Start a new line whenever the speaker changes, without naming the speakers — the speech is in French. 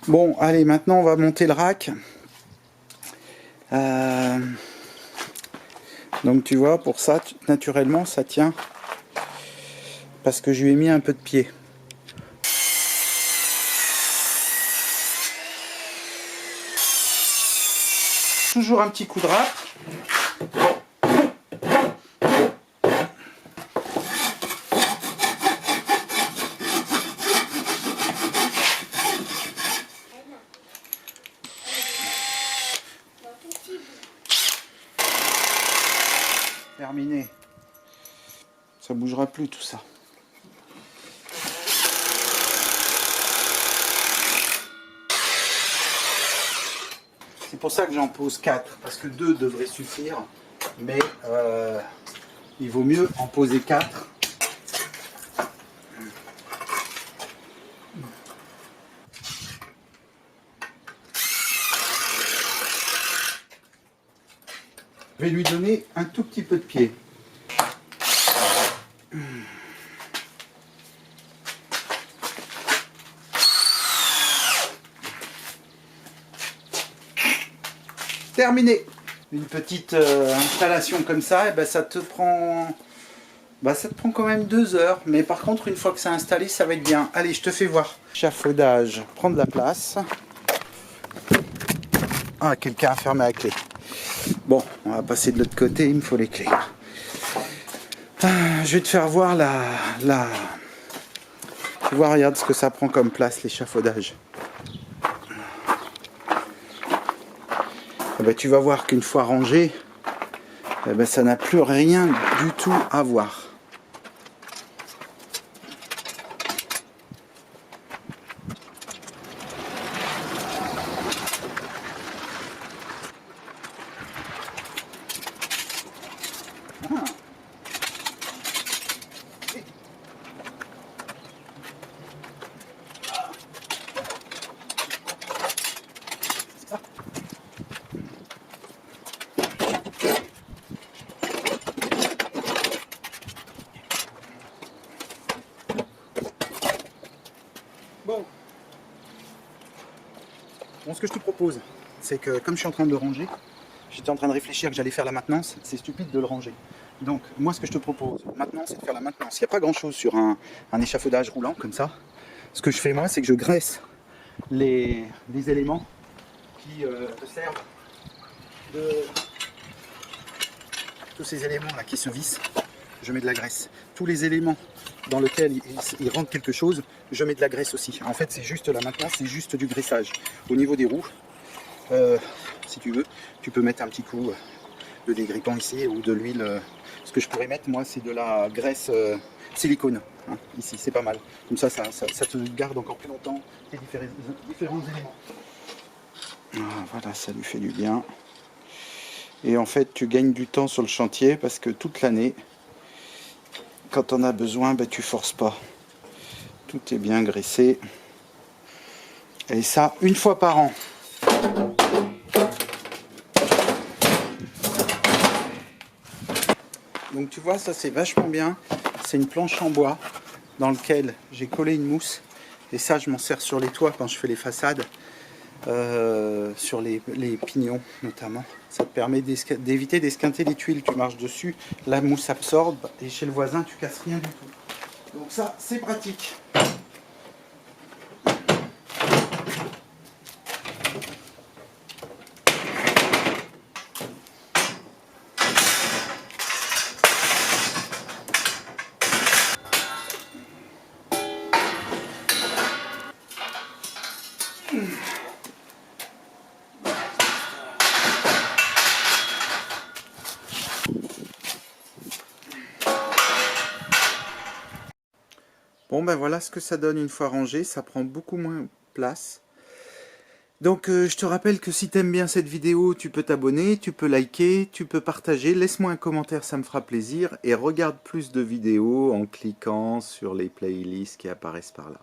Bon, allez, maintenant on va monter le rack. Donc tu vois, pour ça, naturellement, ça tient. Parce que je lui ai mis un peu de pied. Toujours un petit coup de râpe. Terminé. Ça bougera plus tout ça. C'est pour ça que j'en pose 4, parce que 2 devraient suffire, mais il vaut mieux en poser 4. Je vais lui donner un tout petit peu de pied. Terminé. Une petite installation comme ça, et ben ça te prend quand même 2 heures, mais par contre une fois que c'est installé, ça va être bien. Allez, je te fais voir. Échafaudage, prends de la place. Ah, quelqu'un a fermé la clé. Bon, on va passer de l'autre côté, il me faut les clés. Je vais te faire voir Tu vois, regarde ce que ça prend comme place, l'échafaudage. Eh ben, tu vas voir qu'une fois rangé, eh ben, ça n'a plus rien du tout à voir. Bon, ce que je te propose, c'est que comme je suis en train de le ranger, j'étais en train de réfléchir que j'allais faire la maintenance, c'est stupide de le ranger. Donc, moi, ce que je te propose maintenant, c'est de faire la maintenance. Il n'y a pas grand-chose sur un échafaudage roulant comme ça. Ce que je fais, moi, c'est que je graisse les éléments qui te servent de... Tous ces éléments-là qui se vissent, je mets de la graisse. Tous les éléments dans lesquels il rentre quelque chose, je mets de la graisse aussi. En fait, c'est juste la maintenance, c'est juste du graissage. Au niveau des roues, si tu veux, tu peux mettre un petit coup de dégrippant ici ou de l'huile. Ce que je pourrais mettre, moi, c'est de la graisse silicone. Hein, ici, c'est pas mal. Comme ça te garde encore plus longtemps tes différents éléments. Voilà, ça lui fait du bien. Et en fait, tu gagnes du temps sur le chantier parce que toute l'année, quand on a besoin, ben, tu forces pas. Tout est bien graissé. Et ça, une fois par an. Donc tu vois, ça c'est vachement bien. C'est une planche en bois dans laquelle j'ai collé une mousse. Et ça, je m'en sers sur les toits quand je fais les façades. Sur les pignons notamment. Ça te permet d'éviter d'esquinter les tuiles. Tu marches dessus, la mousse absorbe et chez le voisin, tu casses rien du tout. Donc ça, c'est pratique. Bon ben voilà ce que ça donne une fois rangé, ça prend beaucoup moins de place. Donc je te rappelle que si tu aimes bien cette vidéo, tu peux t'abonner, tu peux liker, tu peux partager, laisse-moi un commentaire, ça me fera plaisir. Et regarde plus de vidéos en cliquant sur les playlists qui apparaissent par là.